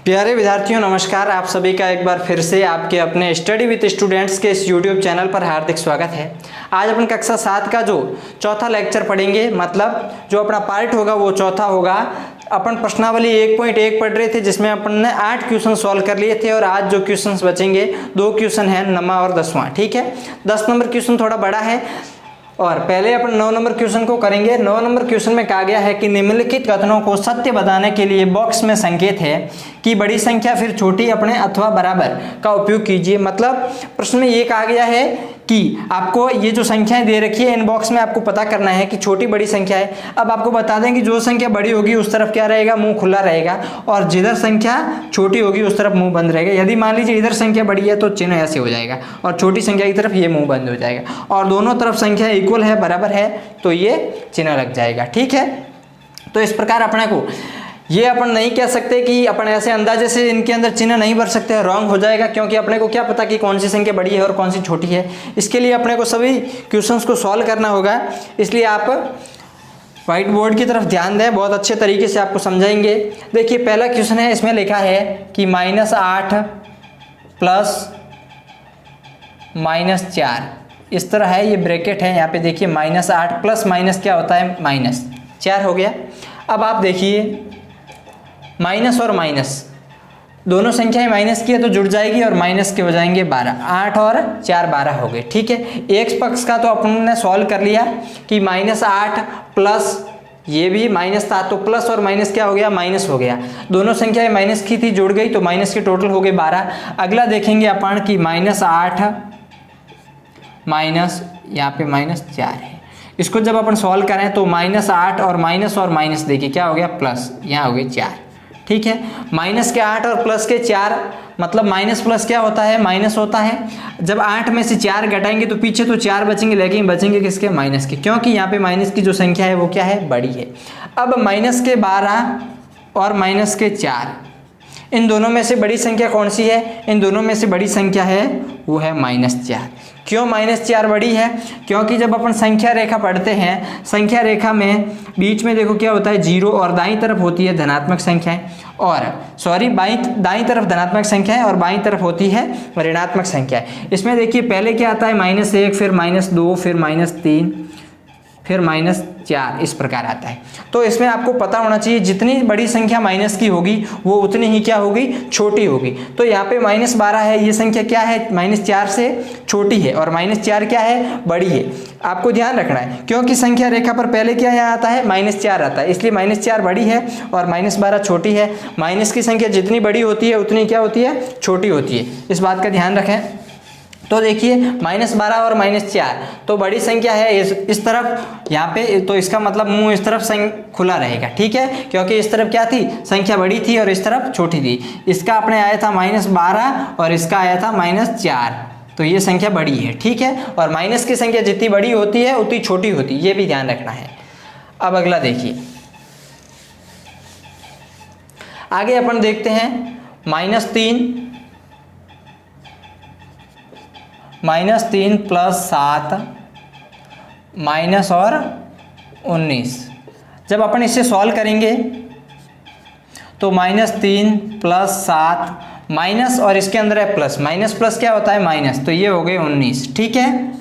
प्यारे विद्यार्थियों नमस्कार। आप सभी का एक बार फिर से आपके अपने स्टडी विद स्टूडेंट्स के इस यूट्यूब चैनल पर हार्दिक स्वागत है। आज अपन कक्षा 7 का जो चौथा लेक्चर पढ़ेंगे, मतलब जो अपना पार्ट होगा वो चौथा होगा। अपन प्रश्नावली 1.1 पढ़ रहे थे जिसमें अपन ने 8 क्वेश्चन सॉल्व कर लिए थे और आज जो क्वेश्चंस बचेंगे 2 क्वेश्चन है, 9वां और 10वां। ठीक है, 10 नंबर क्वेश्चन थोड़ा बड़ा है और पहले अपन 9 नंबर क्वेश्चन को करेंगे। 9 नंबर क्वेश्चन में कहा गया है कि निम्नलिखित कथनों को सत्य बताने के लिए बॉक्स में संकेत है कि बड़ी संख्या फिर छोटी अपने अथवा बराबर का उपयोग कीजिए। मतलब प्रश्न में ये कहा गया है कि आपको ये जो संख्याएं दे रखी है इन बॉक्स में आपको पता करना है कि छोटी बड़ी संख्या है। अब आपको बता दें कि जो संख्या बड़ी होगी उस तरफ क्या रहेगा, मुंह खुला रहेगा, और जिधर संख्या छोटी होगी उस तरफ मुंह बंद रहेगा। यदि मान लीजिए इधर संख्या बड़ी है तो चिन्ह ऐसे हो जाएगा और छोटी संख्या की तरफ ये मुंह बंद हो जाएगा, और दोनों तरफ संख्या इक्वल है, बराबर है, तो ये चिन्ह लग जाएगा। ठीक है, तो इस प्रकार अपने को ये अपन नहीं कह सकते कि अपन ऐसे अंदाजे से इनके अंदर चिन्ह नहीं भर सकते, रॉन्ग हो जाएगा, क्योंकि अपने को क्या पता कि कौन सी संख्या बड़ी है और कौन सी छोटी है। इसके लिए अपने को सभी क्वेश्चंस को सॉल्व करना होगा, इसलिए आप व्हाइट बोर्ड की तरफ ध्यान दें, बहुत अच्छे तरीके से आपको समझाएंगे। देखिए पहला क्वेश्चन है, इसमें लिखा है कि -8 प्लस -4 इस तरह है, ये ब्रैकेट है, यहाँ पे देखिए -8 प्लस माइनस क्या होता है, -4 हो गया। अब आप देखिए माइनस और माइनस दोनों संख्याएं माइनस की है तो जुड़ जाएगी और माइनस के हो जाएंगे 12, 8 और 4 12 हो गए। ठीक है, एक पक्ष का तो अपन सॉल्व कर लिया कि -8 प्लस ये भी माइनस था तो प्लस और माइनस क्या हो गया, माइनस हो गया। दोनों संख्याएं माइनस की थी, जुड़ गई तो माइनस के टोटल हो गए 12। अगला देखेंगे अपन कि -8 माइनस यहाँ पे -4 है, इसको जब अपन सॉल्व करें तो -8 और माइनस देखिए क्या हो गया, प्लस, यहाँ हो गए 4। ठीक है, माइनस के 8 और प्लस के 4, मतलब माइनस प्लस क्या होता है, माइनस होता है। जब 8 में से 4 घटाएंगे तो पीछे तो 4 बचेंगे, लेकिन बचेंगे किसके, माइनस के, क्योंकि यहाँ पे माइनस की जो संख्या है वो क्या है, बड़ी है। अब माइनस के 12 और माइनस के 4, इन दोनों में से बड़ी संख्या कौन सी है, इन दोनों में से बड़ी संख्या है वो है -4। क्यों -4 बड़ी है, क्योंकि जब अपन संख्या रेखा पढ़ते हैं, संख्या रेखा में बीच में देखो क्या होता है, 0, और दाईं तरफ होती है धनात्मक संख्याएं, और दाईं तरफ धनात्मक संख्याएं और बाईं तरफ होती है ऋणात्मक संख्याएं। इसमें देखिए पहले क्या आता है, -1, फिर -2, फिर -3, फिर -4, इस प्रकार आता है। तो इसमें आपको पता होना चाहिए जितनी बड़ी संख्या माइनस की होगी वो उतनी ही क्या होगी, छोटी होगी। तो यहाँ पे -12 है, ये संख्या क्या है, -4 से छोटी है, और -4 क्या है, बड़ी है। आपको ध्यान रखना है, क्योंकि संख्या रेखा पर पहले क्या यहाँ आता है, -4 आता है, इसलिए -4 बड़ी है और -12 छोटी है। माइनस की संख्या जितनी बड़ी होती है उतनी क्या होती है, छोटी होती है, इस बात का ध्यान रखें। तो देखिए -12 और -4 तो बड़ी संख्या है इस तरफ यहाँ पे, तो इसका मतलब मुंह इस तरफ खुला रहेगा। ठीक है, क्योंकि इस तरफ क्या थी, संख्या बड़ी थी और इस तरफ छोटी थी। इसका अपने आया था -12 और इसका आया था -4, तो ये संख्या बड़ी है। ठीक है, और माइनस की संख्या जितनी बड़ी होती है उतनी छोटी होती है, ये भी ध्यान रखना है। अब अगला देखिए, आगे अपन देखते हैं -3 प्लस 7 माइनस और 19। जब अपन इसे सॉल्व करेंगे तो -3 प्लस 7 माइनस और इसके अंदर है प्लस, माइनस प्लस क्या होता है, माइनस, तो ये हो गए 19। ठीक है,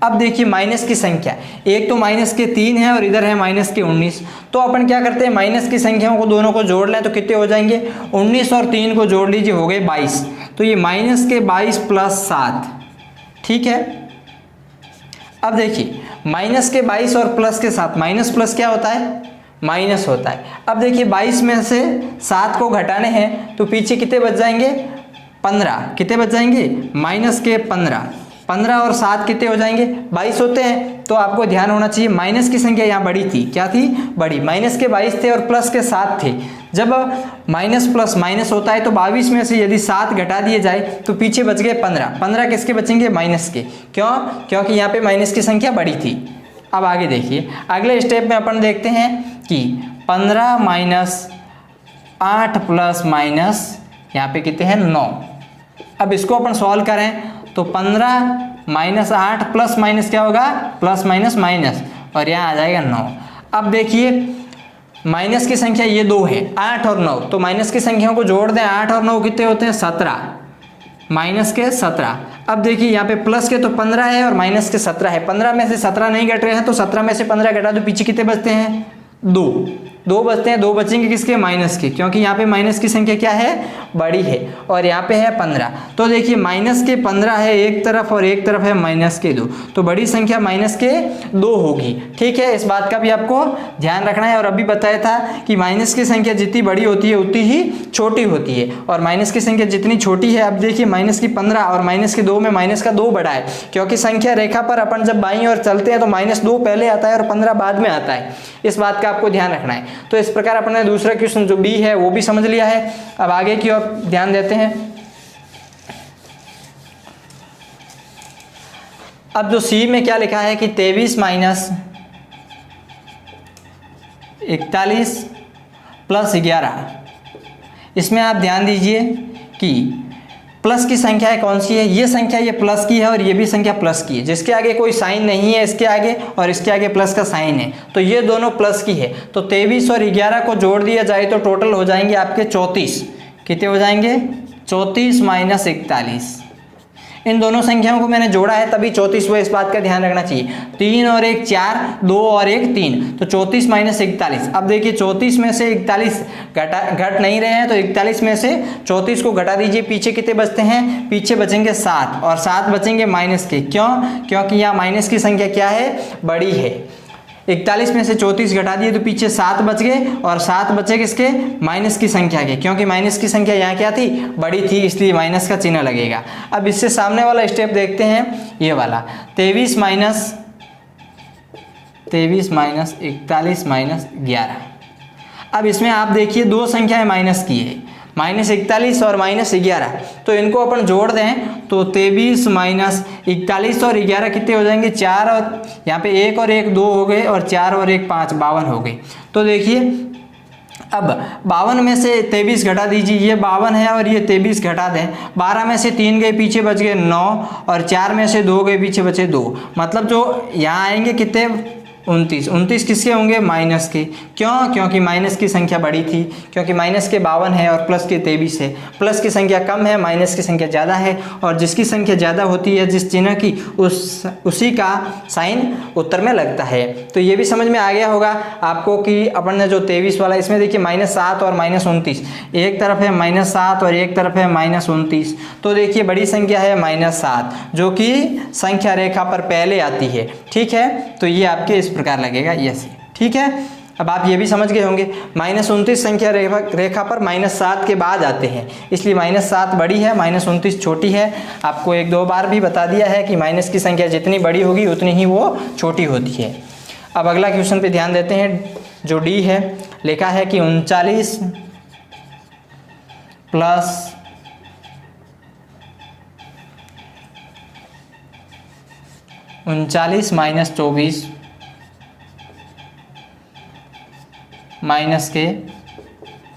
अब देखिए माइनस की संख्या, एक तो माइनस के 3 है और इधर है माइनस के 19, तो अपन क्या करते हैं, माइनस की संख्याओं को दोनों को जोड़ लें तो कितने हो जाएंगे, 19 और 3 को जोड़ लीजिए, हो गए 22। तो ये -22 प्लस 7। ठीक है, अब देखिए -22 और प्लस के साथ, माइनस प्लस क्या होता है, माइनस होता है। अब देखिए 22 में से 7 को घटाने हैं तो पीछे कितने बच जाएंगे, 15, कितने बच जाएंगे, -15 और 7 कितने हो जाएंगे, 22 होते हैं। तो आपको ध्यान होना चाहिए माइनस की संख्या यहाँ बड़ी थी, क्या थी, बड़ी, माइनस के 22 थे और प्लस के 7 थे। जब माइनस प्लस माइनस होता है तो 22 में से यदि 7 घटा दिए जाए तो पीछे बच गए 15 किसके बचेंगे, माइनस के, क्यों, क्योंकि यहाँ पे माइनस की संख्या बड़ी थी। अब आगे देखिए, अगले स्टेप में अपन देखते हैं कि 15 माइनस 8 प्लस माइनस यहाँ पे कितने हैं, 9। अब इसको अपन सॉल्व करें तो 15 माइनस 8 प्लस माइनस क्या होगा, प्लस माइनस माइनस, और यहाँ आ जाएगा 9। अब देखिए माइनस की संख्या ये 2 है, 8 और 9, तो माइनस की संख्याओं को जोड़ दें, 8 और 9 कितने होते हैं 17, माइनस के 17। अब देखिए यहाँ पे प्लस के तो 15 है और माइनस के 17 है, 15 में से 17 नहीं घट रहे हैं तो 17 में से 15 घटा दो, पीछे कितने बचते हैं 2 बचते हैं, 2 बचेंगे किसके माइनस के, क्योंकि यहाँ पे माइनस की संख्या क्या है बड़ी है और यहाँ पे है 15। तो देखिए माइनस के 15 है एक तरफ और एक तरफ है माइनस के 2, तो बड़ी संख्या माइनस के 2 होगी। ठीक है, इस बात का भी आपको ध्यान रखना है। और अभी बताया था कि माइनस की संख्या जितनी बड़ी होती है उतनी ही छोटी होती है और माइनस की संख्या जितनी छोटी है, अब देखिए माइनस की 15 और माइनस के 2 में माइनस का 2 बड़ा है, क्योंकि संख्या रेखा पर अपन जब बाईं ओर चलते हैं तो -2 पहले आता है और 15 बाद में आता है, इस बात का आपको ध्यान रखना है। तो इस प्रकार अपने दूसरा क्वेश्चन जो बी है वो भी समझ लिया है। अब आगे की ओर ध्यान देते हैं। अब जो सी में क्या लिखा है कि 23 माइनस 41 प्लस 11, इसमें आप ध्यान दीजिए कि प्लस की संख्या है कौन सी है, ये संख्या ये प्लस की है और ये भी संख्या प्लस की है, जिसके आगे कोई साइन नहीं है इसके आगे और इसके आगे प्लस का साइन है, तो ये दोनों प्लस की है। तो 23 और 11 को जोड़ दिया जाए तो टोटल हो जाएंगे आपके 34, कितने हो जाएंगे 34 माइनस 41। इन दोनों संख्याओं को मैंने जोड़ा है तभी 34 हुआ, इस बात का ध्यान रखना चाहिए। 3 और 1 4, 2 और 1 3, तो 34 माइनस 41। अब देखिए 34 में से 41 घट नहीं रहे हैं, तो 41 में से 34 को घटा दीजिए, पीछे कितने बचते हैं, पीछे बचेंगे 7 और 7 बचेंगे माइनस के। क्यों, क्योंकि यहाँ माइनस की संख्या क्या है बड़ी है। 41 में से 34 घटा दिए तो पीछे 7 बच गए और 7 बचे किसके माइनस की संख्या के, क्योंकि माइनस की संख्या यहाँ क्या थी बड़ी थी, इसलिए माइनस का चिन्ह लगेगा। अब इससे सामने वाला स्टेप देखते हैं, ये वाला 23 माइनस 41 माइनस 11। अब इसमें आप देखिए 2 संख्याएं माइनस की है, -41 और -11, तो इनको अपन जोड़ दें तो 23 माइनस 41 और 11 कितने हो जाएंगे 4, और यहाँ पे 1 और 1 2 हो गए और 4 और 1 5, 52 हो गए। तो देखिए अब 52 में से 23 घटा दीजिए, ये 52 है और ये 23 घटा दें, 12 में से 3 गए पीछे बच गए 9 और 4 में से 2 गए पीछे बचे 2, मतलब जो यहाँ आएंगे कितने 29 किसके होंगे माइनस के। क्यों, क्योंकि माइनस की संख्या बड़ी थी, क्योंकि माइनस के 52 है और प्लस के 23 है, प्लस की संख्या कम है माइनस की संख्या ज़्यादा है, और जिसकी संख्या ज़्यादा होती है जिस चिन्ह की उसी का साइन उत्तर में लगता है। तो ये भी समझ में आ गया होगा आपको कि अपन ने जो 23 वाला, इसमें देखिए -7 और -29, एक तरफ है -7 और एक तरफ है -29, तो देखिए बड़ी संख्या है -7 जो कि संख्या रेखा पर पहले आती है। ठीक है, तो ये आपके इस प्रकार लगेगा ऐसे। ठीक है, अब आप ये भी समझ गए होंगे -29 संख्या रेखा पर -7 के बाद आते हैं, इसलिए -7 बड़ी है, -29 छोटी है। आपको 1-2 बार भी बता दिया है कि माइनस की संख्या जितनी बड़ी होगी उतनी ही वो छोटी होती है। अब अगला क्वेश्चन पे ध्यान देते हैं, जो डी है, लिखा है कि 39 प्लस 39 माइनस 24 माइनस के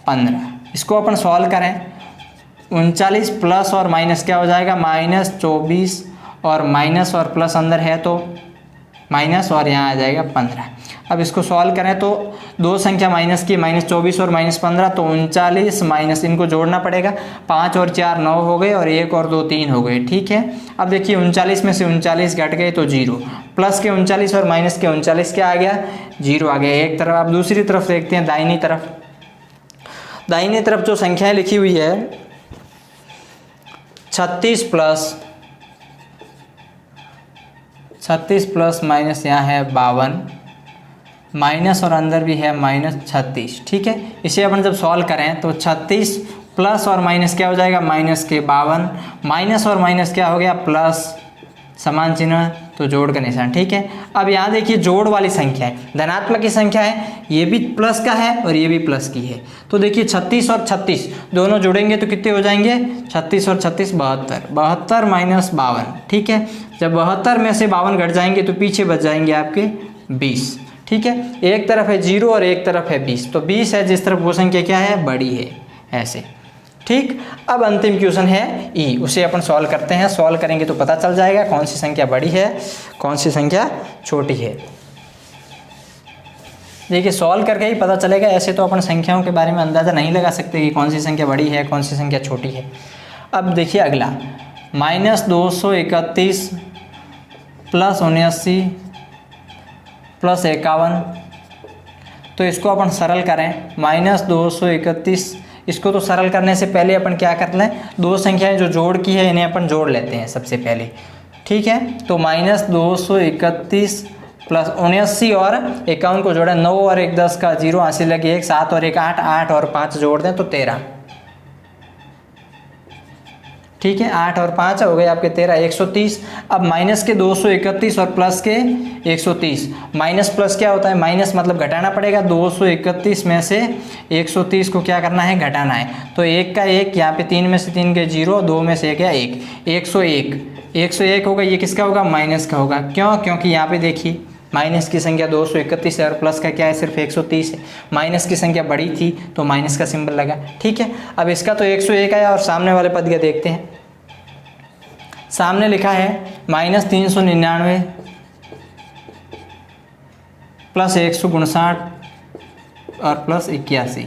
15। इसको अपन सॉल्व करें, 39 प्लस और माइनस क्या हो जाएगा -24 और माइनस और प्लस अंदर है तो माइनस और यहाँ आ जाएगा 15। अब इसको सॉल्व करें तो दो संख्या माइनस की, -24 और -15, तो 39 माइनस, इनको जोड़ना पड़ेगा, 5 और 4 9 हो गए और 1 और 2 3 हो गए। ठीक है, अब देखिए 39 में से 39 घट गए तो 0, प्लस के 39 और माइनस के 39 क्या आ गया 0 आ गया एक तरफ। अब दूसरी तरफ देखते हैं, दाहिनी तरफ जो संख्याएं लिखी हुई है 36 प्लस माइनस यहाँ है 52, माइनस और अंदर भी है -36। ठीक है, इसे अपन जब सॉल्व करें तो 36 प्लस और माइनस क्या हो जाएगा माइनस के 52, माइनस और माइनस क्या हो गया प्लस, समान चिन्ह तो जोड़ का निशान। ठीक है, अब यहाँ देखिए जोड़ वाली संख्या है, धनात्मक की संख्या है, ये भी प्लस का है और ये भी प्लस की है, तो देखिए 36 और 36 दोनों जोड़ेंगे तो कितने हो जाएंगे 36 और 36 72, 72 माइनस 52। ठीक है, जब 72 में से 52 घट जाएंगे तो पीछे बच जाएंगे आपके 20। ठीक है, एक तरफ है 0 और एक तरफ है 20, तो 20 है जिस तरफ वो संख्या क्या है बड़ी है, ऐसे। ठीक, अब अंतिम क्वेश्चन है ई, उसे अपन सॉल्व करते हैं। सॉल्व करेंगे तो पता चल जाएगा कौन सी संख्या बड़ी है कौन सी संख्या छोटी है। देखिए सॉल्व करके ही पता चलेगा, ऐसे तो अपन संख्याओं के बारे में अंदाज़ा नहीं लगा सकते कि कौन सी संख्या बड़ी है कौन सी संख्या छोटी है। अब देखिए अगला -231 प्लस 79 प्लस 51, तो इसको अपन सरल करें। -231, इसको तो सरल करने से पहले अपन क्या कर लें, दो संख्याएं जो जोड़ की है इन्हें अपन जोड़ लेते हैं सबसे पहले, ठीक है। तो -231 प्लस 79 और 51 को जोड़ें, 9 और 1 10 का 0 हासिल लगे 1, 7 और 1 8, 8 और 5 जोड़ दें तो 13, ठीक है। 8 और 5 हो गए आपके 13, 130। अब माइनस के 231 और प्लस के 130, माइनस प्लस क्या होता है, माइनस मतलब घटाना पड़ेगा। 231 में से 130 को क्या करना है, घटाना है। तो 1 का 1, यहाँ पे 3 में से 3 के 0, 2 में से 1 या 1, 101 होगा। ये किसका होगा, माइनस का होगा। क्यों, क्योंकि यहाँ पे देखिए माइनस की संख्या 231 है और प्लस का क्या है, सिर्फ 130 है। माइनस की संख्या बड़ी थी तो माइनस का सिंबल लगा, ठीक है। अब इसका तो 101 आया और सामने वाले पद का देखते हैं। सामने लिखा है -399 प्लस 159 और प्लस 81।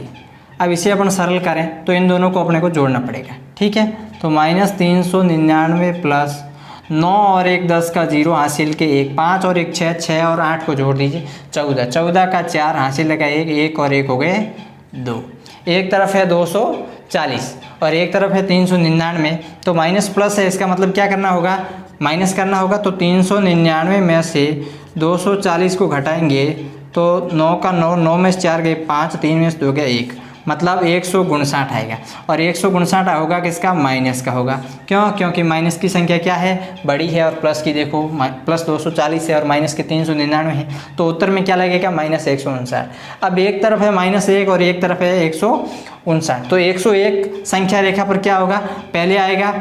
अब इसे अपन सरल करें तो इन दोनों को अपने को जोड़ना पड़ेगा, ठीक है। तो -399 प्लस 9 और 1 10 का 0 हासिल के 1, 5 और 1 6, 6 और 8 को जोड़ दीजिए 14, 14 का 4 हासिल लगा 1, 1 और 1 हो गए 2। एक तरफ है 240 और एक तरफ है 399, तो माइनस प्लस है, इसका मतलब क्या करना होगा, माइनस करना होगा। तो 399 में से 240 को घटाएंगे तो 9 का 9, 9 में से 4 गए 5, 3 में से 2 गया 1, मतलब 159 आएगा। और 159 होगा किसका, माइनस का होगा। क्यों, क्योंकि माइनस की संख्या क्या है, बड़ी है, और प्लस की देखो प्लस 240 है और माइनस के 399 है, तो उत्तर में क्या लगेगा, -159। अब एक तरफ है -1 और एक तरफ है 159, तो 101 संख्या रेखा पर क्या होगा, पहले आएगा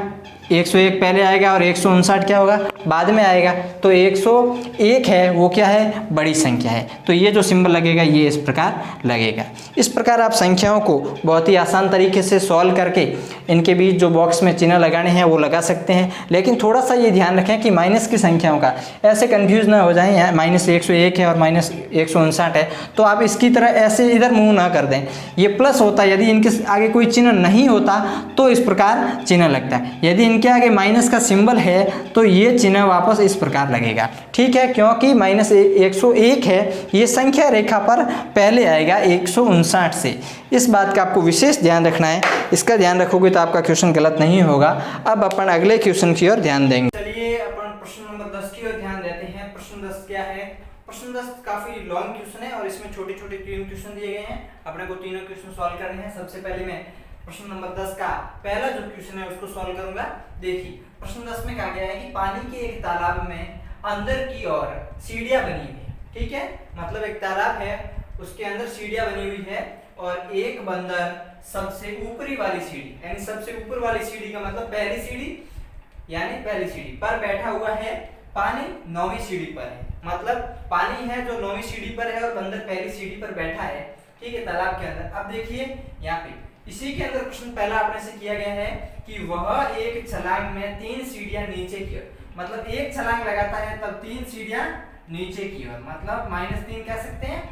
101 पहले आएगा और 159 क्या होगा, बाद में आएगा। तो 101 है वो क्या है, बड़ी संख्या है, तो ये जो सिंबल लगेगा ये इस प्रकार लगेगा। इस प्रकार आप संख्याओं को बहुत ही आसान तरीके से सॉल्व करके इनके बीच जो बॉक्स में चिन्ह लगाने हैं वो लगा सकते हैं। लेकिन थोड़ा सा ये ध्यान रखें कि माइनस की संख्याओं का ऐसे कन्फ्यूज ना हो जाए, यहाँ -101 है और -159 है तो आप इसकी तरह ऐसे इधर मुँह ना कर दें। ये प्लस होता है, यदि इनके आगे कोई चिन्ह नहीं होता तो इस प्रकार चिन्ह लगता है, यदि इनके आगे माइनस का सिंबल है तो ये चिन्ह वापस इस प्रकार लगेगा, ठीक है। क्योंकि -101 है, ये संख्या रेखा पर पहले आएगा 159 से। इस बात का आपको विशेष ध्यान रखना है, इसका ध्यान रखोगे तो आपका क्वेश्चन गलत नहीं होगा। अब अपन अगले क्वेश्चन की ओर ध्यान देंगे। चलिए अपन प्रश्न नंबर 10 की ओर ध्यान देते हैं। प्रश्न 10 क्या है, प्रश्न 10 काफी लॉन्ग क्वेश्चन है और इसमें छोटे छोटे 3 क्वेश्चन दिए गए हैं, अपने को तीनों क्वेश्चन सॉल्व करने हैं। सबसे पहले मैं प्रश्न नंबर 10 का पहला जो क्वेश्चन है उसको सॉल्व करूंगा। देखिए प्रश्न 10 में कहा गया है कि पानी के एक तालाब में अंदर की ओर सीढ़ियां बनी हुई है, ठीक है। मतलब एक तालाब है, उसके अंदर सीढ़ियां बनी हुई है और एक बंदर सबसे ऊपरी वाली सीढ़ी, यानी सबसे ऊपर वाली सीढ़ी का मतलब पहली सीढ़ी, यानी पहली सीढ़ी पर बैठा हुआ है। पानी 9वीं सीढ़ी पर है, मतलब पानी है जो 9वीं सीढ़ी पर है और बंदर पहली सीढ़ी पर बैठा है, ठीक है, तालाब के अंदर। अब देखिए यहाँ पे इसी के अंदर प्रश्न पहला आपने से किया गया है कि वह एक छलांग में 3 सीढ़ियां नीचे की ओर, मतलब एक छलांग लगाता है तब 3 सीढ़ियां नीचे की ओर, मतलब -3 कह सकते हैं।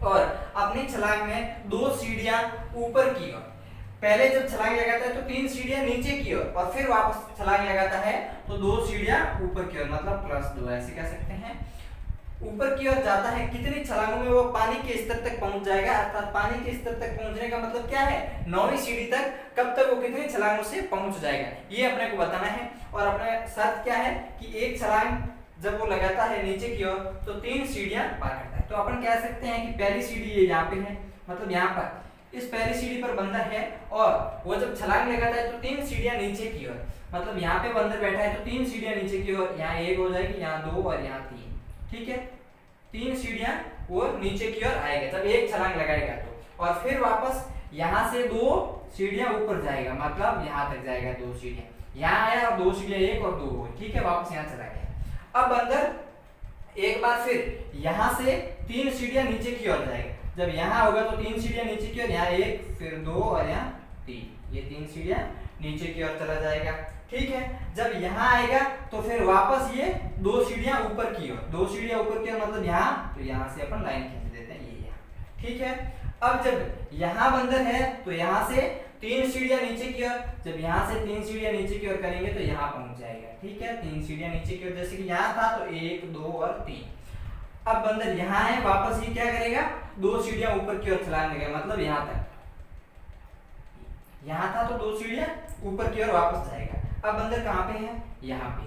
और अपनी छलांग में 2 सीढ़ियां ऊपर की ओर, पहले जब छलांग लगाता है तो 3 सीढ़ियां नीचे की ओर और फिर वापस छलांग लगाता है तो 2 सीढ़ियां ऊपर की ओर, मतलब +2 ऐसे कह सकते हैं। ऊपर की ओर जाता है, कितनी छलांगों में वो पानी के स्तर तक पहुंच जाएगा, अर्थात पानी के स्तर तक पहुंचने का मतलब क्या है, 9वीं सीढ़ी तक कब तक वो कितनी छलांगों से पहुंच जाएगा, ये अपने को बताना है। और अपने शर्त क्या है कि एक छलांग जब वो लगाता है नीचे की ओर तो 3 सीढ़ियां पार करता है। तो अपन कह सकते हैं कि पहली सीढ़ी ये यहाँ पे है, मतलब यहाँ पर इस पहली सीढ़ी पर बंदर है और वो जब छलांग लगाता है तो 3 सीढ़ियां नीचे की ओर, मतलब यहाँ पे बंदर बैठा है तो 3 सीढ़ियां नीचे की ओर, यहाँ 1 हो जाएगी, यहाँ 2 और यहाँ 3, ठीक है। 3 सीढ़ियां वो नीचे की ओर आएगा जब एक छलांग लगाएगा तो, और फिर वापस यहाँ से 2 सीढ़ियां ऊपर जाएगा, मतलब यहाँ तक जाएगा 2 सीढ़ियां, यहाँ आया और 2 सीढ़ियां 1 और 2 हुई, ठीक है, वापस यहाँ चला गया। अब बंदर एक बार फिर यहाँ से 3 सीढ़ियां नीचे की ओर जाएगा, जब यहाँ होगा तो 3 सीढ़ियां नीचे की ओर, यहाँ 1 फिर 2 और यहाँ 3, ये 3 सीढ़ियां नीचे की ओर चला जाएगा, ठीक है। जब यहाँ आएगा तो फिर वापस ये 2 सीढ़ियां ऊपर की ओर, 2 सीढ़ियां ऊपर की ओर मतलब यहाँ, तो यहाँ से अपन लाइन खींच देते हैं, ये ठीक है। अब जब यहाँ बंदर है तो यहाँ से 3 सीढ़ियां नीचे की ओर, जब यहाँ से 3 सीढ़ियां नीचे की ओर करेंगे तो यहाँ पहुंच जाएगा, ठीक है। 3 सीढ़ियां नीचे की ओर, जैसे कि यहाँ था तो 1 2 और 3। अब बंदर यहाँ है, वापस ये क्या करेगा, 2 सीढ़ियां ऊपर की ओर छलांग लगेगा, मतलब यहाँ तक। यहाँ था तो 2 सीढ़ियां ऊपर की ओर वापस जाएगा। अब बंदर कहाँ पे है, यहाँ पे।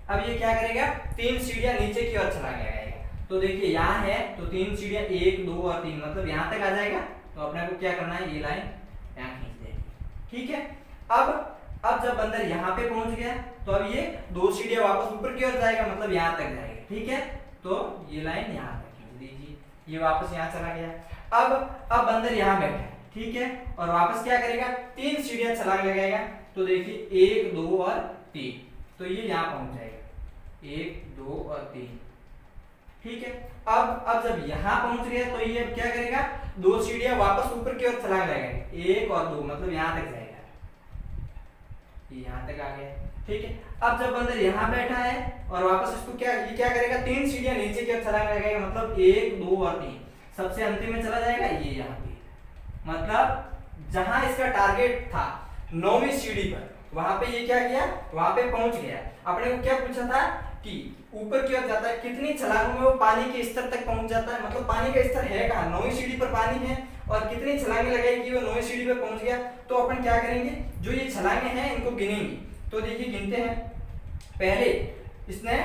अब ये क्या करेगा, 3 सीढ़ियां नीचे की ओर छलांग लगाएगा। तो देखिए यहाँ है तो 3 सीढ़ियां 1 2 और 3, मतलब यहाँ तक आ जाएगा। तो अपने को क्या करना है, ये लाइन यहाँ खींच देनी, ठीक है। अब जब बंदर यहाँ पे पहुंच गया तो अब ये 2 सीढ़ियां वापस ऊपर की ओर जाएगा, मतलब यहाँ तक जाएगा, ठीक है। तो ये लाइन यहाँ तक खींच दीजिए, ये वापस यहाँ चला गया। अब बंदर यहाँ बैठा है, ठीक है, और वापस क्या करेगा, 3 सीढ़ियां छलांग लगाएगा। तो देखिए 1 2 और 3, तो ये यहाँ पहुंच जाएगा, 1 2 और 3, ठीक है। अब जब यहाँ पहुंच गया तो ये अब क्या करेगा, 2 सीढ़ियां वापस ऊपर की ओर छलांग लगाएगा, 1 और 2, मतलब यहाँ तक जाएगा, ये यहाँ तक आ गया, ठीक है। अब जब बंदर यहाँ बैठा है और वापस इसको ये क्या करेगा, 3 सीढ़ियां नीचे की ओर छलांग लगाएगा, मतलब 1 2 और 3, सबसे अंतिम में चला जाएगा, ये यहाँ पे। मतलब जहां इसका टारगेट था 9वीं सीढ़ी पर, वहां पे ये क्या किया, वहां पे पहुंच गया। अपने को क्या पूछा था कि ऊपर की ओर जाता है, कितनी छलांगों में वो पानी के स्तर तक पहुंच जाता है, मतलब पानी का स्तर है कहाँ, 9वीं सीढ़ी पर पानी है, और कितनी छलांगे लगाएगी वो 9वीं सीढ़ी पर पहुंच गया। तो अपन क्या करेंगे, जो ये छलांगे हैं इनको गिनेंगे। तो देखिए गिनते हैं, पहले इसने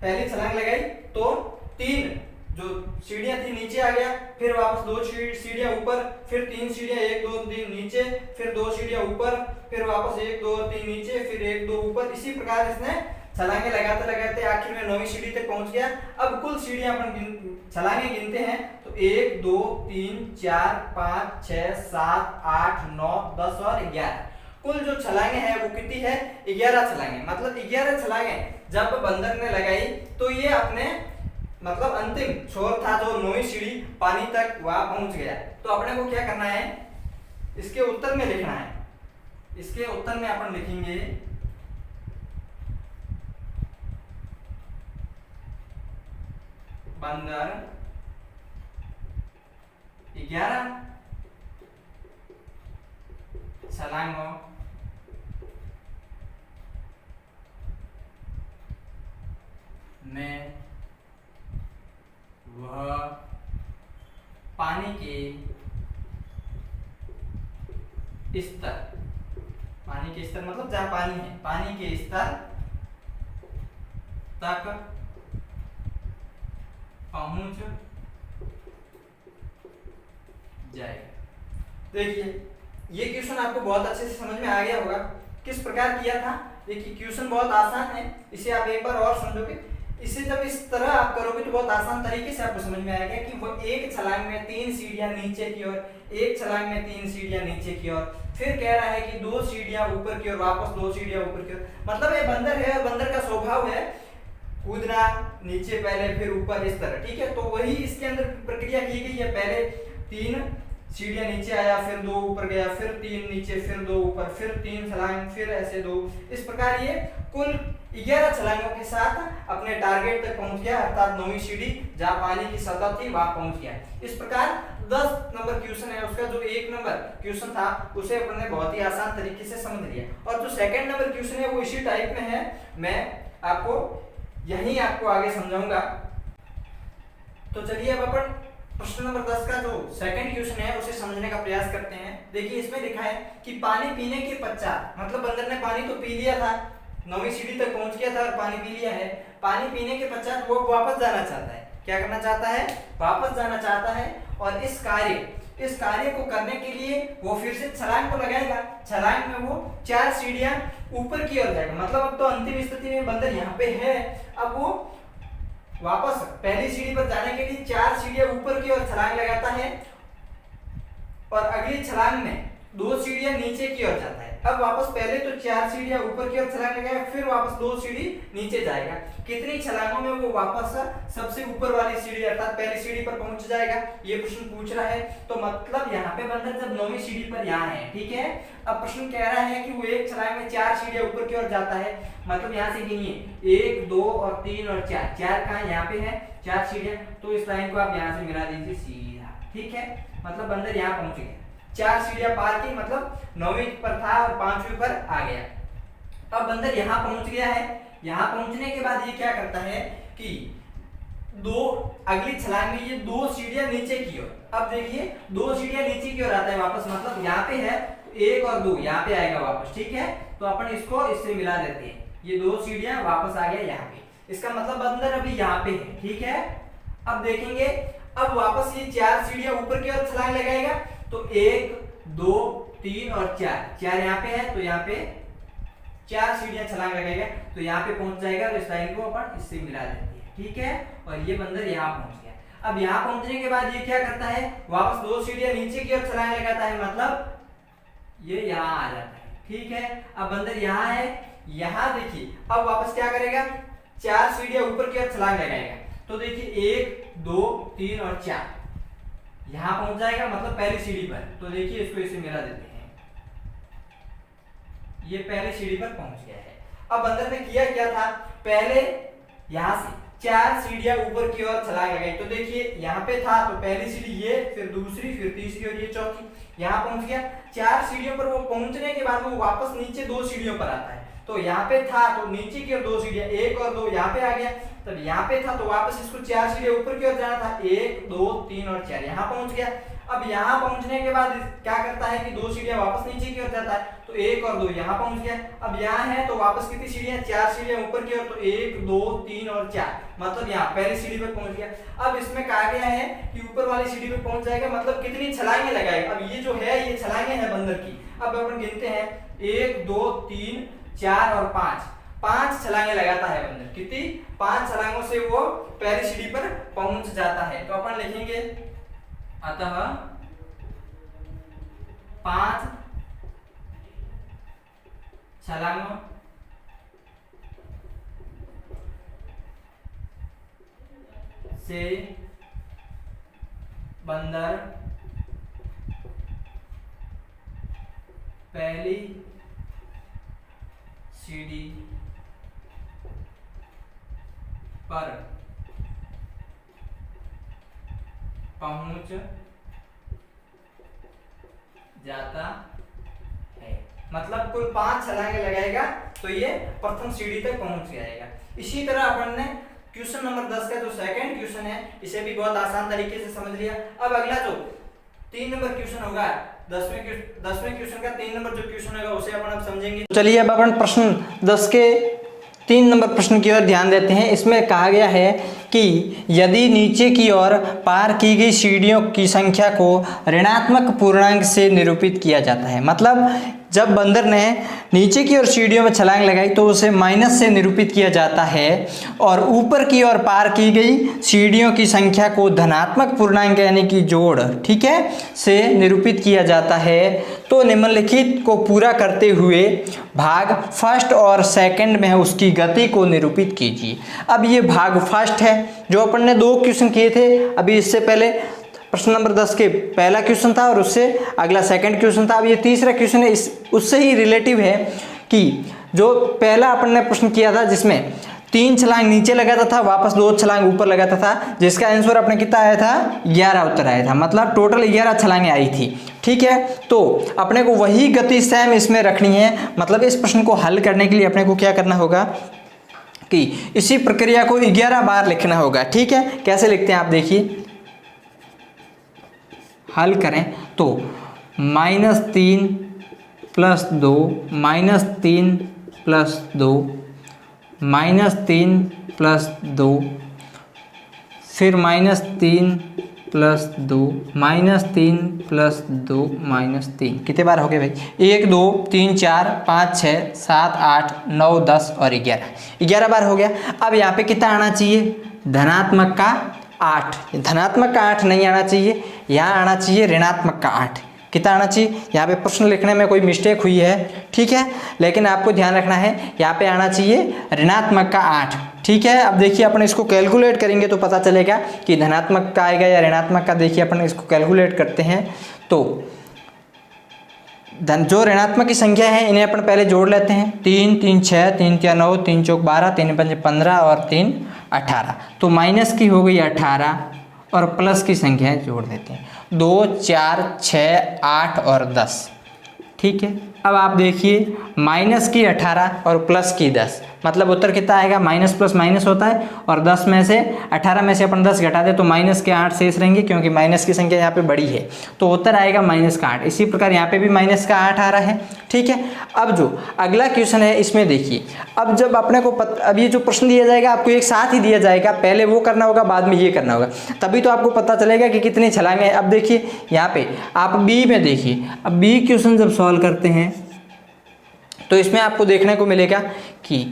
पहली छलांग लगाई तो 3 जो सीढ़ियां थी नीचे आ गया, फिर वापस 2 सीढ़ियां ऊपर, फिर 3 सीढ़ियां 1 2 3 नीचे, फिर 2 सीढ़ियां ऊपर, फिर वापस 1 2 और 3 नीचे, फिर 1 2 ऊपर। इसी प्रकार इसने छलांगे लगाते लगाते आखिर में 9वीं सीढ़ी तक पहुंच गया। अब कुल सीढ़ियां अपन छलांगे गिनते हैं तो 1 2 3 4 5 6 7 8 9 10 और 11। कुल जो छलांगे हैं वो कितनी है, 11 छलांगे। मतलब 11 छलांगे जब बंदर ने लगाई तो ये अपने मतलब अंतिम छोर था जो 9वीं सीढ़ी पानी तक, वहां पहुंच गया। तो अपने को क्या करना है, इसके उत्तर में लिखना है। इसके उत्तर में अपन लिखेंगे बंदर 11 छलांगों में वह पानी के स्तर मतलब जहां पानी है, पानी के स्तर तक पहुंच जाएगा। देखिए ये क्वेश्चन आपको बहुत अच्छे से समझ में आ गया होगा, किस प्रकार किया था। देखिए क्वेश्चन बहुत आसान है, इसे आप एक बार और समझोगे। इसे जब इस तरह आप करोगे तो बहुत आसान तरीके से आपको समझ में आएगा कि वो एक छलांग में 3 सीढ़ियां नीचे की ओर, एक छलांग में 3 सीढ़ियां नीचे की ओर, फिर कह रहा है कि 2 सीढ़ियां ऊपर की ओर, वापस 2 सीढ़ियां ऊपर की ओर। मतलब ये बंदर है और बंदर का स्वभाव है कूदना, नीचे पहले फिर ऊपर, इस तरह, ठीक है। तो वही इसके अंदर प्रक्रिया की गई है, पहले 3 सीढ़ियां नीचे आया, फिर 2 ऊपर गया, फिर 3 नीचे, फिर 2 ऊपर, फिर 3 छलांग, फिर ऐसे 2। इस प्रकार ये कुल 11 छलांगों के साथ अपने टारगेट तक पहुंच गया, अर्थात 9वीं सीढ़ी जहां पानी की सतह थी वहां पहुंच गया। इस प्रकार 10 नंबर क्वेश्चन है, उसका जो 1 नंबर क्वेश्चन था उसे अपन ने बहुत ही आसान तरीके से समझ लिया। और जो सेकंड नंबर क्वेश्चन है वो इसी टाइप में है, मैं आपको यही आपको आगे समझाऊंगा। तो चलिए अब अपन प्रश्न नंबर 10 का जो सेकंड क्वेश्चन है उसे समझने का प्रयास करते हैं। देखिए इसमें लिखा है कि पानी पीने के पश्चात, मतलब बंदर ने पानी तो पी लिया था, 9वीं सीढ़ी तक पहुंच गया था और पानी पी लिया है। पानी पीने के पश्चात वो वापस जाना चाहता है। क्या करना चाहता है, वापस जाना चाहता है। और इस कार्य को करने के लिए वो फिर से छलांग को लगाएगा। छलांग में वो 4 सीढ़ियां ऊपर की ओर जाएगा। मतलब अब तो अंतिम स्थिति में बंदर यहाँ पे है, अब वो वापस पहली सीढ़ी पर जाने के लिए 4 सीढ़ियां ऊपर की ओर छलांग लगाता है और अगली छलांग में 2 सीढ़ियां नीचे की ओर जाता है। अब वापस पहले तो 4 सीढ़ियां ऊपर की ओर छलांग लगाएगा, फिर वापस 2 सीढ़ी नीचे जाएगा। कितनी छलांगों में वो वापस सबसे ऊपर वाली सीढ़ी अर्थात पहली सीढ़ी पर पहुंच जाएगा, ये प्रश्न पूछ रहा है। तो मतलब यहाँ पे बंदर जब 9वीं सीढ़ी पर यहाँ है, ठीक है। अब प्रश्न कह रहा है कि वो एक छलांग में 4 सीढ़ियां ऊपर की ओर जाता है। मतलब यहाँ से गिनिए 1 2 और 3 और 4 कहाँ यहाँ पे है 4 सीढ़ियां। तो इस लाइन को आप यहाँ से मिला दीजिए सीधा, ठीक है, मतलब बंदर यहाँ पहुंच गया, 4 सीढ़ियां पार की, मतलब 9वीं पर था और 5वीं पर आ गया। अब बंदर यहाँ पहुंच गया है, यहाँ पहुंचने के बाद ये क्या करता है कि अगली छलांग में ये 2 सीढ़ियां नीचे की ओर, अब देखिए 2 सीढ़ियां नीचे की ओर आता है वापस, मतलब यहाँ पे है 1 और 2 यहाँ पे आएगा वापस, ठीक है। तो अपन इसको इससे मिला देते हैं, ये 2 सीढ़ियां वापस आ गया यहाँ पे, इसका मतलब बंदर अभी यहाँ पे है, ठीक है। अब देखेंगे, अब वापस ये 4 सीढ़ियां ऊपर की ओर छलांग लगाएगा, तो 1 2 3 और 4 यहाँ पे है, तो यहाँ पे 4 सीढ़ियां छलांग लगाएगा, तो यहाँ पे पहुंच जाएगा, और इस लाइन को अपन इससे मिला देते हैं, ठीक है। और ये बंदर यहाँ पहुंच गया। अब यहाँ पहुंचने के बाद ये क्या करता है, वापस 2 सीढ़ियां नीचे की ओर छलांग लगाता है, मतलब ये यहाँ आ जाता है, ठीक है। अब बंदर यहाँ है, यहाँ देखिए अब वापस क्या करेगा, 4 सीढ़ियां ऊपर की ओर छलांग लगाएगा, तो देखिए 1 2 3 और 4 यहाँ पहुंच जाएगा, मतलब पहली सीढ़ी पर। तो देखिए इसको इसे मिला देते हैं, ये पहली सीढ़ी पर पहुंच गया है। अब बंदर ने किया क्या था, पहले यहाँ से 4 सीढ़ियां ऊपर की ओर छलांग लगाई, तो देखिए यहाँ पे था, तो पहली सीढ़ी ये, फिर दूसरी, फिर तीसरी और ये चौथी, यहाँ पहुंच गया। 4 सीढ़ियों पर वो पहुंचने के बाद वो वापस नीचे 2 सीढ़ियों पर आता है, तो यहाँ पे था तो नीचे की ओर 2 सीढ़ियां, 1 और 2 यहाँ पे आ गया, तब यहाँ पे था तो वापस इसको 4 सीढ़ियां ऊपर की ओर जाना था, 1 2 3 और 4 यहाँ पहुंच गया। अब यहाँ पहुंचने के बाद क्या करता है कि 2 सीढ़ियां वापस नीचे की ओर जाता है, तो 1 और 2 यहाँ पहुंच गया। अब यहाँ है तो वापस कितनी सीढ़ियां, 4 सीढ़ियां ऊपर की ओर, तो 1 2 3 और 4, मतलब यहाँ पहली सीढ़ी पर पहुंच गया। अब इसमें कहा गया है कि ऊपर वाली सीढ़ी पे पहुंच जाएगा, मतलब कितनी छलांगे लगाएगा। अब ये जो है ये छलांगे हैं बंदर की, अब अपन गिनते हैं 1 2 3 4 और 5 छलांगे लगाता है बंदर, कितनी, 5 छलांगों से वो पहली सीढ़ी पर पहुंच जाता है। तो अपन लिखेंगे अतः 5 छलांगों से बंदर पहली सीढ़ी पर पहुंच जाता है, मतलब कुल 5 छलांगे लगाएगा तो ये प्रथम सीढ़ी तक पहुंच जाएगा। इसी तरह अपन ने क्वेश्चन नंबर 10 का जो सेकंड क्वेश्चन है इसे भी बहुत आसान तरीके से समझ लिया। अब अगला जो 3 नंबर क्वेश्चन होगा, 10वें क्वेश्चन का 3 नंबर जो क्वेश्चन होगा उसे अपन अब समझेंगे। चलिए अब अपन प्रश्न 10 के 3 नंबर प्रश्न की ओर ध्यान देते हैं। इसमें कहा गया है कि यदि नीचे की ओर पार की गई सीढ़ियों की संख्या को ऋणात्मक पूर्णांक से निरूपित किया जाता है, मतलब जब बंदर ने नीचे की ओर सीढ़ियों में छलांग लगाई तो उसे माइनस से निरूपित किया जाता है, और ऊपर की ओर पार की गई सीढ़ियों की संख्या को धनात्मक पूर्णांक यानी कि जोड़, ठीक है, से निरूपित किया जाता है। तो निम्नलिखित को पूरा करते हुए भाग फर्स्ट और सेकंड में है उसकी गति को निरूपित कीजिए। अब ये भाग फर्स्ट है जो अपन ने 2 क्वेश्चन किए थे, अभी इससे पहले प्रश्न नंबर 10 के पहला क्वेश्चन था और उससे अगला सेकंड क्वेश्चन था। अब ये तीसरा क्वेश्चन है, उससे ही रिलेटिव है कि जो पहला अपन ने प्रश्न किया था जिसमें 3 छलांग नीचे लगाता था, वापस 2 छलांग ऊपर लगाता था, जिसका आंसर अपने कितना आया था, 11 उत्तर आया था, मतलब टोटल 11 छलांगें आई थी, ठीक है। तो अपने को वही गति सेम इसमें रखनी है, मतलब इस प्रश्न को हल करने के लिए अपने को क्या करना होगा कि इसी प्रक्रिया को 11 बार लिखना होगा, ठीक है। कैसे लिखते हैं आप देखिए, हल करें तो -3 + 2 -3 + 2 -3 + 2 फिर -3 + 2 -3 + 2 -3, कितने बार हो गए भाई, 1 2 3 4 5 6 7 8 9 10 और 11 बार हो गया। अब यहाँ पे कितना आना चाहिए, धनात्मक का 8, धनात्मक का 8 नहीं आना चाहिए, यहाँ आना चाहिए ऋणात्मक का 8। कितना आना चाहिए, यहाँ पे प्रश्न लिखने में कोई मिस्टेक हुई है, ठीक है, लेकिन आपको ध्यान रखना है यहाँ पे आना चाहिए ऋणात्मक का 8, ठीक है। अब देखिए अपन इसको कैलकुलेट करेंगे तो पता चलेगा कि धनात्मक का आएगा या ऋणात्मक का। देखिए अपन इसको कैलकुलेट करते हैं तो जो ऋणात्मक की संख्या है इन्हें अपन पहले जोड़ लेते हैं, 3 3 6 3 3 9 3 4 12 3 5 15 और 3 18, तो माइनस की हो गई 18 और प्लस की संख्याएं जोड़ देते हैं, 2, 4, 6, 8 और 10। ठीक है, अब आप देखिए माइनस की 18 और प्लस की 10, मतलब उत्तर कितना आएगा, माइनस प्लस माइनस होता है और 10 में से 18 में से अपन 10 घटा दे तो माइनस के 8 शेष रहेंगे, क्योंकि माइनस की संख्या यहाँ पे बड़ी है तो उत्तर आएगा माइनस का 8। इसी प्रकार यहाँ पे भी माइनस का 8 आ रहा है। ठीक है, अब जो अगला क्वेश्चन है इसमें देखिए, अब जब अपने को अब ये जो प्रश्न दिया जाएगा आपको एक साथ ही दिया जाएगा, पहले वो करना होगा बाद में ये करना होगा, तभी तो आपको पता चलेगा कि कितनी छलांगे। अब देखिए यहाँ पे आप बी में देखिए, अब बी क्वेश्चन जब सॉल्व करते हैं तो इसमें आपको देखने को मिलेगा कि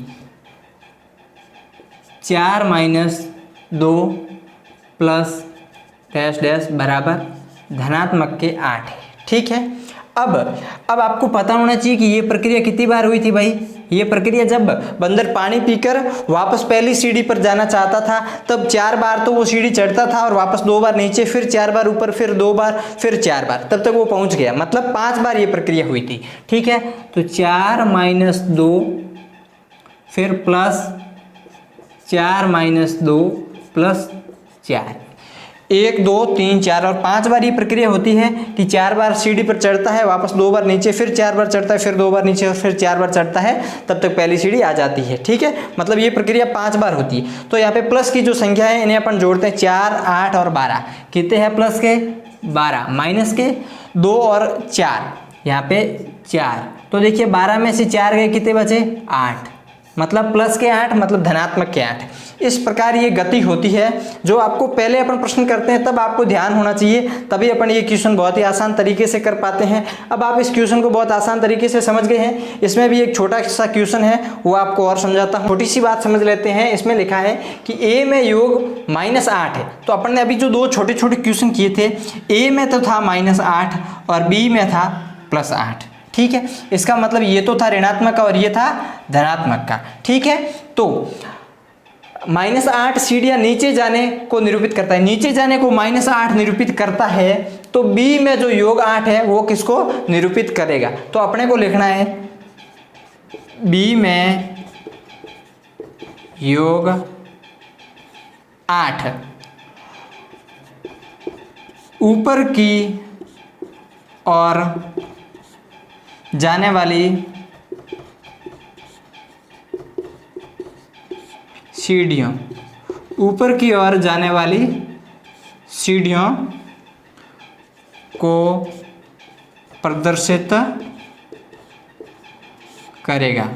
4 - 2 प्लस डैश डैश बराबर धनात्मक के 8 है। ठीक है, अब आपको पता होना चाहिए कि ये प्रक्रिया कितनी बार हुई थी भाई। ये प्रक्रिया जब बंदर पानी पीकर वापस पहली सीढ़ी पर जाना चाहता था तब 4 बार तो वो सीढ़ी चढ़ता था और वापस 2 बार नीचे, फिर 4 बार ऊपर, फिर 2 बार, फिर 4 बार, तब तक वो पहुंच गया, मतलब 5 बार ये प्रक्रिया हुई थी। ठीक है, तो 4 - 2 फिर प्लस 4 - 2 प्लस 4, 1, 2, 3, 4 और 5 बार ये प्रक्रिया होती है कि 4 बार सीढ़ी पर चढ़ता है, वापस 2 बार नीचे, फिर 4 बार चढ़ता है, फिर 2 बार नीचे और फिर 4 बार चढ़ता है, तब तक पहली सीढ़ी आ जाती है। ठीक है, मतलब ये प्रक्रिया 5 बार होती है। तो यहाँ पे प्लस की जो संख्या है इन्हें अपन जोड़ते हैं, 4, 8 और 12। कितने हैं प्लस के 12, माइनस के 2 और 4, यहाँ पे 4। तो देखिए 12 में से 4 गए, कितने बचे 8, मतलब प्लस के 8 मतलब धनात्मक के 8। इस प्रकार ये गति होती है जो आपको पहले अपन प्रश्न करते हैं तब आपको ध्यान होना चाहिए, तभी अपन ये क्वेश्चन बहुत ही आसान तरीके से कर पाते हैं। अब आप इस क्वेश्चन को बहुत आसान तरीके से समझ गए हैं। इसमें भी एक छोटा सा क्वेश्चन है वो आपको और समझाता हूँ। छोटी सी बात समझ लेते हैं। इसमें लिखा है कि ए में योग -8 है। तो अपन ने अभी जो 2 छोटे छोटे क्वेश्चन किए थे, ए में तो था -8 और बी में था +8। ठीक है, इसका मतलब ये तो था ऋणात्मक का और ये था धनात्मक का। ठीक है, तो -8 सीढ़ियां नीचे जाने को निरूपित करता है, नीचे जाने को -8 निरूपित करता है, तो बी में जो योग 8 है वो किसको निरूपित करेगा। तो अपने को लिखना है बी में योग 8 ऊपर की और जाने वाली सीढ़ियों, ऊपर की ओर जाने वाली सीढ़ियों को प्रदर्शित करेगा।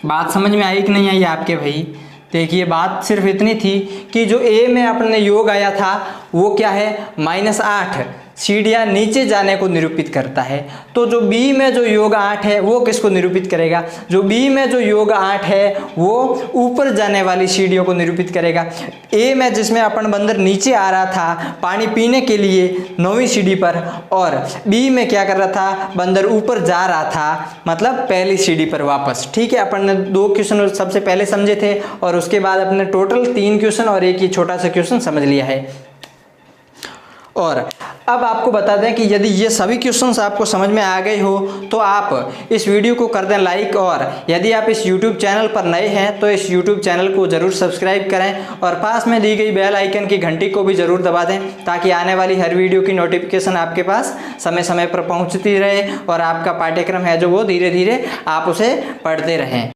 बात समझ में आई कि नहीं आई आपके भाई? देखिए बात सिर्फ इतनी थी कि जो ए में अपने योग आया था वो क्या है, -8 सीढ़ियाँ नीचे जाने को निरूपित करता है। तो जो बी में जो योग 8 है वो किसको निरूपित करेगा, जो बी में जो योग 8 है वो ऊपर जाने वाली सीढ़ियों को निरूपित करेगा। ए में जिसमें अपन बंदर नीचे आ रहा था पानी पीने के लिए 9वीं सीढ़ी पर, और बी में क्या कर रहा था, बंदर ऊपर जा रहा था मतलब पहली सीढ़ी पर वापस। ठीक है, अपन ने 2 क्वेश्चन सबसे पहले समझे थे और उसके बाद अपने टोटल 3 क्वेश्चन और एक ही छोटा सा क्वेश्चन समझ लिया है। और अब आपको बता दें कि यदि ये सभी क्वेश्चंस आपको समझ में आ गए हो तो आप इस वीडियो को कर दें लाइक, और यदि आप इस YouTube चैनल पर नए हैं तो इस YouTube चैनल को ज़रूर सब्सक्राइब करें और पास में दी गई बेल आइकन की घंटी को भी ज़रूर दबा दें ताकि आने वाली हर वीडियो की नोटिफिकेशन आपके पास समय समय पर पहुँचती रहे और आपका पाठ्यक्रम है जो वो धीरे धीरे आप उसे पढ़ते रहें।